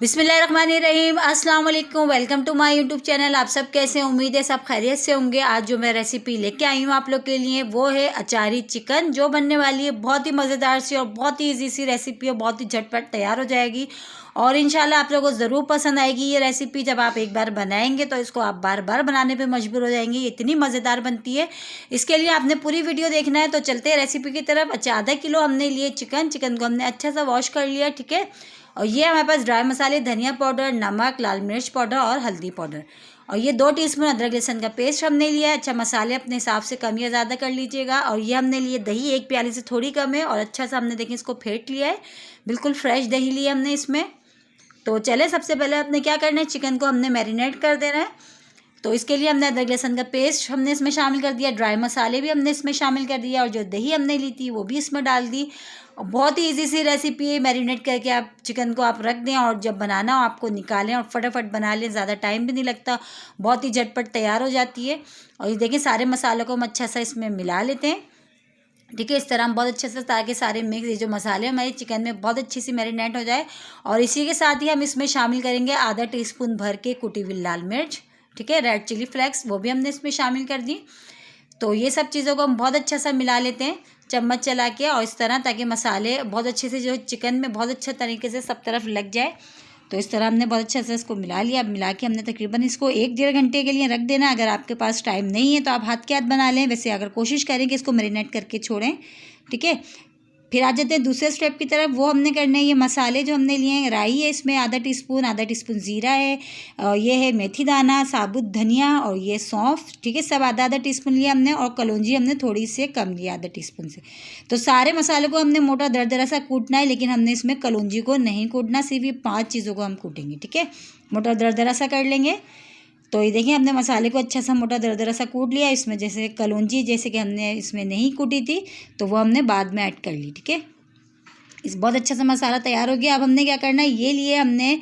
बिस्मिल्लाहिर्रहमानिर्रहीम, अस्सलाम वालेकुम। Welcome to my YouTube channel. आप सब कैसे हैं? उम्मीद है सब खैरियत से होंगे। आज जो मैं रेसिपी लेके आई हूँ आप लोग के लिए वो है अचारी चिकन, जो बनने वाली है बहुत ही मज़ेदार सी और बहुत ही ईजी सी रेसिपी और बहुत ही झटपट तैयार हो जाएगी। और इंशाल्लाह आप लोगों को ज़रूर पसंद आएगी ये रेसिपी। जब आप एक बार बनाएंगे तो इसको आप बार बार बनाने पर मजबूर हो जाएंगे, इतनी मज़ेदार बनती है। इसके लिए आपने पूरी वीडियो देखना है। तो चलते हैं रेसिपी की तरफ। अच्छा, आधा किलो हमने लिए चिकन को हमने अच्छा सा वॉश कर लिया, ठीक है। और ये हमारे पास ड्राई मसाले, धनिया पाउडर, नमक, लाल मिर्च पाउडर और हल्दी पाउडर। और ये 2 टीस्पून अदरक लहसुन का पेस्ट हमने लिया है। अच्छा, मसाले अपने हिसाब से कम या ज़्यादा कर लीजिएगा। और ये हमने लिए दही, 1 प्याली से थोड़ी कम है। और अच्छा सा हमने देखिए इसको फेंट लिया है, बिल्कुल फ्रेश दही लिया हमने इसमें। तो चले, सबसे पहले आपने क्या करना है, चिकन को हमने मैरिनेट कर देना है। तो इसके लिए हमने अदरक लहसुन का पेस्ट हमने इसमें शामिल कर दिया, ड्राई मसाले भी हमने इसमें शामिल कर दिया और जो दही हमने ली थी वो भी इसमें डाल दी। और बहुत ही इजी सी रेसिपी है। मैरिनेट करके आप चिकन को आप रख दें और जब बनाना हो आपको निकालें और फटाफट बना लें, ज़्यादा टाइम भी नहीं लगता, बहुत ही झटपट तैयार हो जाती है। और ये देखिए सारे मसालों को हम अच्छा सा इसमें मिला लेते हैं, ठीक है। इस तरह हम बहुत अच्छे से, ताकि सारे मिक्स ये जो मसाले हमारे चिकन में बहुत अच्छी सी मैरिनेट हो जाए। और इसी के साथ ही हम इसमें शामिल करेंगे आधा टीस्पून भर के कुटी हुई लाल मिर्च, ठीक है। रेड चिली फ्लेक्स वो भी हमने इसमें शामिल कर दी। तो ये सब चीज़ों को हम बहुत अच्छा सा मिला लेते हैं चम्मच चला के, और इस तरह, ताकि मसाले बहुत अच्छे से जो चिकन में बहुत अच्छे तरीके से सब तरफ लग जाए। तो इस तरह हमने बहुत अच्छे से इसको मिला लिया। अब मिला के हमने तकरीबन इसको 1-1.5 घंटे के लिए रख देना। अगर आपके पास टाइम नहीं है तो आप हाथ के हाथ बना लें, वैसे अगर कोशिश करें कि इसको मैरिनेट करके छोड़ें, ठीक है। फिर आ जाते हैं दूसरे स्टेप की तरफ। वो हमने करने हैं ये मसाले जो हमने लिए हैं। राई है इसमें आधा टीस्पून ज़ीरा है, ये है मेथी दाना, साबुत धनिया और ये सौंफ, ठीक है। सब आधा आधा टीस्पून लिया हमने। और कलौंजी हमने थोड़ी सी कम लिया, आधा टीस्पून से। तो सारे मसालों को हमने मोटा दरदरा सा कूटना है, लेकिन हमने इसमें कलौंजी को नहीं कूटना, सिर्फ ये 5 चीज़ों को हम कूटेंगे, ठीक है। मोटा दरदरा सा कर लेंगे। तो ये देखिए हमने मसाले को अच्छा सा मोटा दरदरा सा कूट लिया। इसमें जैसे कलौंजी जैसे कि हमने इसमें नहीं कूटी थी तो वो हमने बाद में ऐड कर ली, ठीक है। इस बहुत अच्छा सा मसाला तैयार हो गया। अब हमने क्या करना है, ये लिए हमने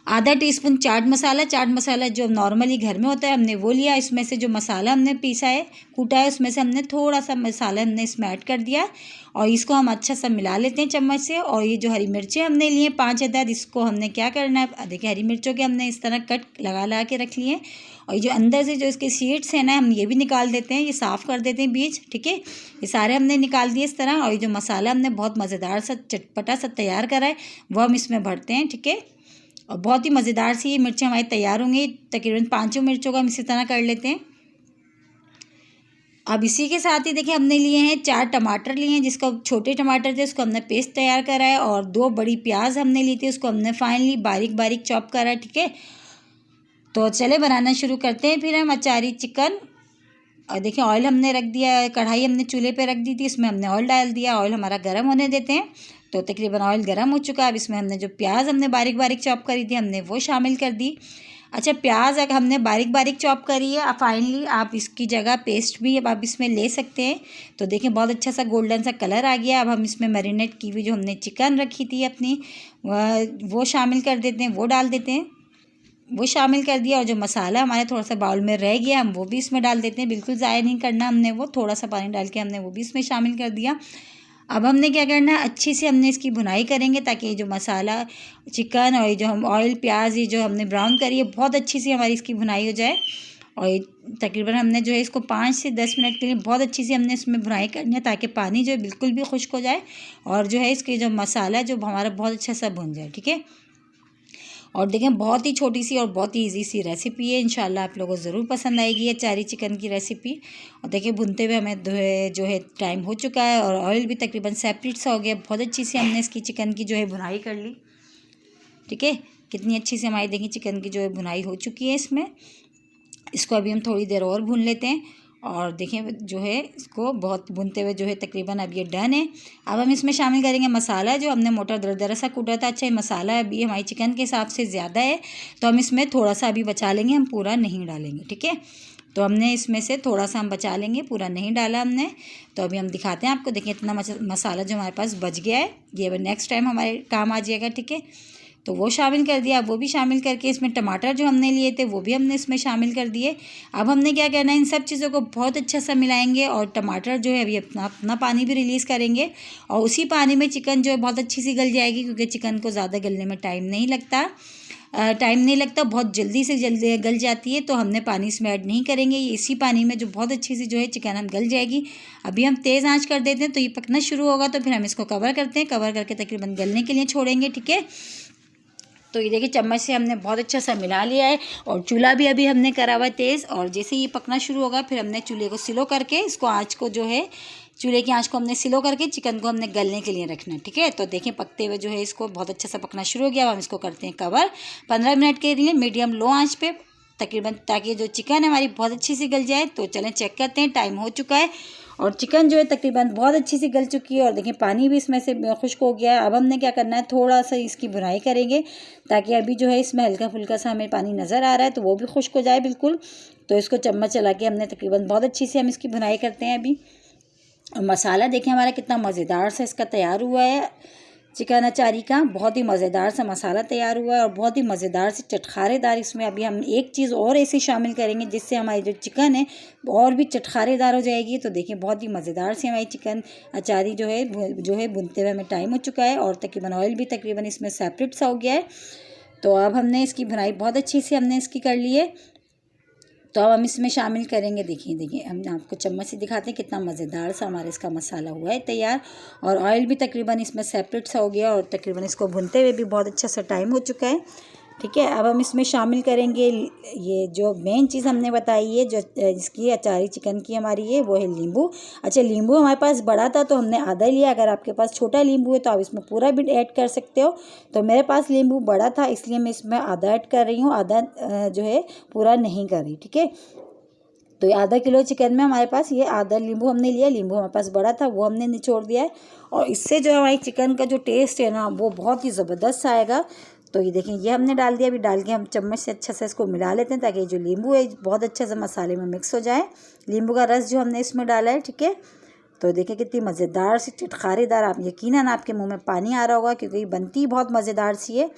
आधा टीस्पून चाट मसाला जो नॉर्मली घर में होता है हमने वो लिया। इसमें से जो मसाला हमने पीसा है, कूटा है, उसमें से हमने थोड़ा सा मसाला हमने इसमें ऐड कर दिया और इसको हम अच्छा सा मिला लेते हैं चम्मच से। और ये जो हरी मिर्चें हमने लिए 5 अदद, इसको हमने क्या करना है, देखिए हरी मिर्चों के हमने इस तरह कट लगा के रख लिए। और ये जो अंदर से जो इसके सीड्स हैं ना, हम ये भी निकाल देते हैं, ये साफ़ कर देते हैं बीज, ठीक है। ये सारे हमने निकाल दिए इस तरह। और ये जो मसाला हमने बहुत मज़ेदार सा चटपटा सा तैयार करा है वो हम इसमें भरते हैं, ठीक है। और बहुत ही मज़ेदार सी ये मिर्चें हमारी तैयार होंगी। तकरीबन 5 मिर्चों का हम इसी तरह कर लेते हैं। अब इसी के साथ ही देखिए हमने लिए हैं 4 टमाटर लिए हैं, जिसको छोटे टमाटर थे उसको हमने पेस्ट तैयार करा है। और 2 बड़ी प्याज हमने ली थी, उसको हमने फाइनली बारीक बारीक चॉप करा है, ठीक है। तो चले बनाना शुरू करते हैं फिर हम अचारी चिकन। और देखिए ऑयल हमने रख दिया, कढ़ाई हमने चूल्हे पे रख दी थी, इसमें हमने ऑयल डाल दिया। ऑयल हमारा गर्म होने देते हैं। तो तकरीबन ऑयल गर्म हो चुका है। अब इसमें हमने जो प्याज हमने बारीक बारीक चॉप करी थी हमने वो शामिल कर दी। अच्छा, प्याज अगर हमने बारीक बारीक चॉप करी है, फाइनली आप इसकी जगह पेस्ट भी अब आप इसमें ले सकते हैं। तो देखिए बहुत अच्छा सा गोल्डन सा कलर आ गया। अब हम इसमें मैरिनेट की हुई जो हमने चिकन रखी थी अपनी वो शामिल कर देते हैं, वो डाल देते हैं, वो शामिल कर दिया। और जो मसाला हमारे थोड़ा सा बाउल में रह गया हम वो भी इसमें डाल देते हैं, बिल्कुल ज़ाया नहीं करना हमने, वो थोड़ा सा पानी डाल के हमने वो भी इसमें शामिल कर दिया। अब हमने क्या करना है, अच्छी से हमने इसकी भुनाई करेंगे, ताकि ये जो मसाला चिकन और ये जो हम ऑयल प्याज ये जो हमने ब्राउन करी है बहुत अच्छी सी हमारी इसकी भुनाई हो जाए। और तकरीबन हमने जो है इसको 5 से 10 मिनट के लिए बहुत अच्छी सी हमने इसमें भुनाई करनी है, ताकि पानी जो है बिल्कुल भी खुश्क हो जाए और जो है इसके जो मसाला जो हमारा बहुत अच्छा सा भुन जाए, ठीक है। और देखें बहुत ही छोटी सी और बहुत ही इजी सी रेसिपी है, इंशाल्लाह आप लोगों को ज़रूर पसंद आएगी ये अचारी चिकन की रेसिपी। और देखिए भुनते हुए हमें जो है टाइम हो चुका है और ऑयल भी तकरीबन सेपरेट सा हो गया। बहुत अच्छी सी हमने इसकी चिकन की जो है भुनाई कर ली, ठीक है। कितनी अच्छी से हमारी देखिए चिकन की जो है भुनाई हो चुकी है इसमें। इसको अभी हम थोड़ी देर और भून लेते हैं। और देखें जो है इसको बहुत भूनते हुए जो है तकरीबन अब ये डन है। अब हम इसमें शामिल करेंगे मसाला जो हमने मोटा दरदरा सा कूटा था। अच्छा, ये मसाला अभी हमारी चिकन के हिसाब से ज़्यादा है तो हम इसमें थोड़ा सा अभी बचा लेंगे, हम पूरा नहीं डालेंगे, ठीक है। तो हमने इसमें से थोड़ा सा हम बचा लेंगे, पूरा नहीं डाला हमने। तो अभी हम दिखाते हैं आपको, देखिए इतना मसाला जो हमारे पास बच गया है, ये अब नेक्स्ट टाइम हमारे काम आ जाएगा, ठीक है। तो वो शामिल कर दिया। वो भी शामिल करके इसमें टमाटर जो हमने लिए थे वो भी हमने इसमें शामिल कर दिए। अब हमने क्या करना है, इन सब चीज़ों को बहुत अच्छा सा मिलाएंगे और टमाटर जो है अभी अपना अपना पानी भी रिलीज़ करेंगे और उसी पानी में चिकन जो है बहुत अच्छी सी गल जाएगी, क्योंकि चिकन को ज़्यादा गलने में टाइम नहीं लगता, बहुत जल्दी से जल्दी गल जाती है। तो हमने पानी इसमें ऐड नहीं करेंगे, इसी पानी में जो बहुत अच्छी सी जो है चिकन हम गल जाएगी। अभी हम तेज़ आंच कर देते हैं तो ये पकना शुरू होगा, तो फिर हम इसको कवर करते हैं, कवर करके तकरीबन गलने के लिए छोड़ेंगे। ठीक है, तो ये देखिए चम्मच से हमने बहुत अच्छा सा मिला लिया है और चूल्हा भी अभी हमने करा हुआ है तेज़। और जैसे ये पकना शुरू होगा फिर हमने चूल्हे को स्लो करके इसको आँच को जो है चूल्हे की आंच को हमने स्लो करके चिकन को हमने गलने के लिए रखना है। ठीक है, तो देखें पकते हुए जो है इसको बहुत अच्छा सा पकना शुरू हो गया। अब हम इसको करते हैं कवर 15 मिनट के लिए मीडियम लो आंच पे तकरीबन, ताकि जो चिकन है हमारी बहुत अच्छी सी गल जाए। तो चलें चेक करते हैं, टाइम हो चुका है और चिकन जो है तकरीबन बहुत अच्छी सी गल चुकी है और देखिए पानी भी इसमें से खुश्क हो गया है। अब हमने क्या करना है, थोड़ा सा इसकी भुनाई करेंगे ताकि अभी जो है इसमें हल्का फुल्का सा हमें पानी नज़र आ रहा है तो वो भी खुश्क हो जाए बिल्कुल। तो इसको चम्मच चला के हमने तकरीबन बहुत अच्छी से हम इसकी भुनाई करते हैं अभी। और मसाला देखें हमारा कितना मज़ेदार सा इसका तैयार हुआ है, चिकन अचारी का बहुत ही मज़ेदार सा मसाला तैयार हुआ है और बहुत ही मज़ेदार से चटखारेदार। इसमें अभी हम एक चीज़ और ऐसी शामिल करेंगे जिससे हमारी जो चिकन है और भी चटखारेदार हो जाएगी। तो देखिए बहुत ही मज़ेदार से हमारी चिकन अचारी जो है भुनते हुए हमें टाइम हो चुका है और तकरीबन ऑयल भी तकरीबन इसमें सेपरेट सा हो गया है। तो अब हमने इसकी भुनाई बहुत अच्छी से हमने इसकी कर ली है। तो अब हम इसमें शामिल करेंगे, देखिए हम आपको चम्मच से दिखाते हैं कितना मज़ेदार सा हमारा इसका मसाला हुआ है तैयार और ऑयल भी तकरीबन इसमें सेपरेट सा हो गया और तकरीबन इसको भुनते हुए भी बहुत अच्छा सा टाइम हो चुका है। ठीक है, अब हम इसमें शामिल करेंगे ये जो मेन चीज़ हमने बताई है, जो इसकी अचारी चिकन की हमारी है, वो है नींबू। अच्छा, नींबू हमारे पास बड़ा था तो हमने आधा लिया, अगर आपके पास छोटा नींबू है तो आप इसमें पूरा भी ऐड कर सकते हो। तो मेरे पास नींबू बड़ा था इसलिए मैं इसमें आधा ऐड कर रही हूँ, आधा जो है पूरा नहीं कर रही। ठीक है, तो ये आधा किलो चिकन में हमारे पास ये आधा नींबू हमने लिया, नींबू हमारे पास बड़ा था वो हमने निचोड़ दिया है और इससे जो हमारी चिकन का जो टेस्ट है ना वो बहुत ही ज़बरदस्त आएगा। तो ये देखें ये हमने डाल दिया, अभी डाल के हम चम्मच से अच्छा से इसको मिला लेते हैं ताकि जो नींबू है बहुत अच्छे से मसाले में मिक्स हो जाए, नींबू का रस जो हमने इसमें डाला है। ठीक है, तो देखें कितनी मज़ेदार सी चटखारेदार, आप यकीनन आपके मुँह में पानी आ रहा होगा क्योंकि बनती बहुत मज़ेदार सी है।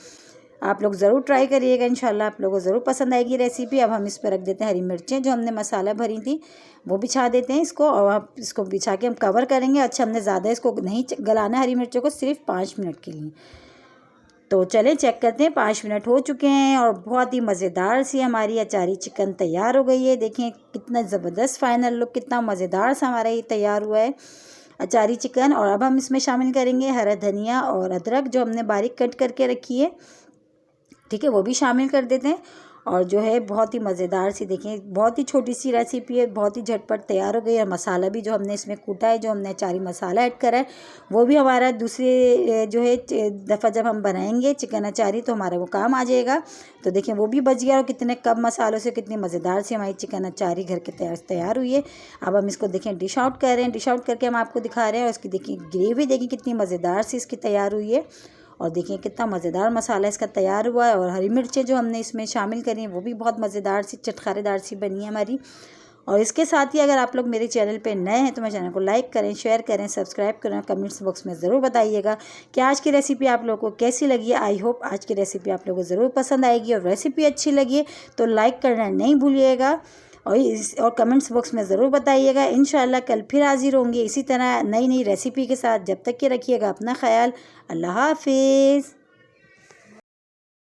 आप लोग ज़रूर ट्राई करिएगा, इंशाल्लाह आप लोगों को ज़रूर पसंद आएगी रेसिपी। अब हम इस पर रख देते हैं हरी मिर्चें जो हमने मसाला भरी थी वो बिछा देते हैं इसको और आप इसको बिछा के हम कवर करेंगे। अच्छा, हमने ज़्यादा इसको नहीं गलाना हरी मिर्चों को, सिर्फ 5 मिनट के लिए। तो चलें चेक करते हैं, 5 मिनट हो चुके हैं और बहुत ही मज़ेदार सी हमारी अचारी चिकन तैयार हो गई है। देखें कितना ज़बरदस्त फाइनल लुक, कितना मज़ेदार सा हमारा ये तैयार हुआ है अचारी चिकन। और अब हम इसमें शामिल करेंगे हरा धनिया और अदरक जो हमने बारीक कट करके रखी है। ठीक है, वो भी शामिल कर देते हैं और जो है बहुत ही मज़ेदार सी, देखें बहुत ही छोटी सी रेसिपी है, बहुत ही झटपट तैयार हो गई। और मसाला भी जो हमने इसमें कूटा है, जो हमने अचारी मसाला ऐड करा है वो भी हमारा दूसरे जो है दफ़ा जब हम बनाएंगे चिकन अचारी तो हमारा वो काम आ जाएगा। तो देखें वो भी बच गया और कितने कम मसालों से कितनी मज़ेदार सी हमारी चिकन अचारी घर के तैयार हुई है। अब हम इसको देखें डिश आउट कर रहे हैं, डिश आउट करके हम आपको दिखा रहे हैं और इसकी देखिए ग्रेवी देखिए कितनी मज़ेदार सी इसकी तैयार हुई है और देखिए कितना मज़ेदार मसाला इसका तैयार हुआ है। और हरी मिर्चें जो हमने इसमें शामिल करी हैं वो भी बहुत मज़ेदार सी चटखारेदार सी बनी है हमारी। और इसके साथ ही अगर आप लोग मेरे चैनल पे नए हैं तो मेरे चैनल को लाइक करें, शेयर करें, सब्सक्राइब करें, कमेंट्स बॉक्स में ज़रूर बताइएगा कि आज की रेसिपी आप लोगों को कैसी लगी। आई होप आज की रेसिपी आप लोगों को ज़रूर पसंद आएगी और रेसिपी अच्छी लगी तो लाइक करना नहीं भूलिएगा और कमेंट्स बॉक्स में ज़रूर बताइएगा। इंशाल्लाह कल फिर हाजिर होंगे इसी तरह नई नई रेसिपी के साथ। जब तक के रखिएगा अपना ख्याल। अल्लाह हाफिज़।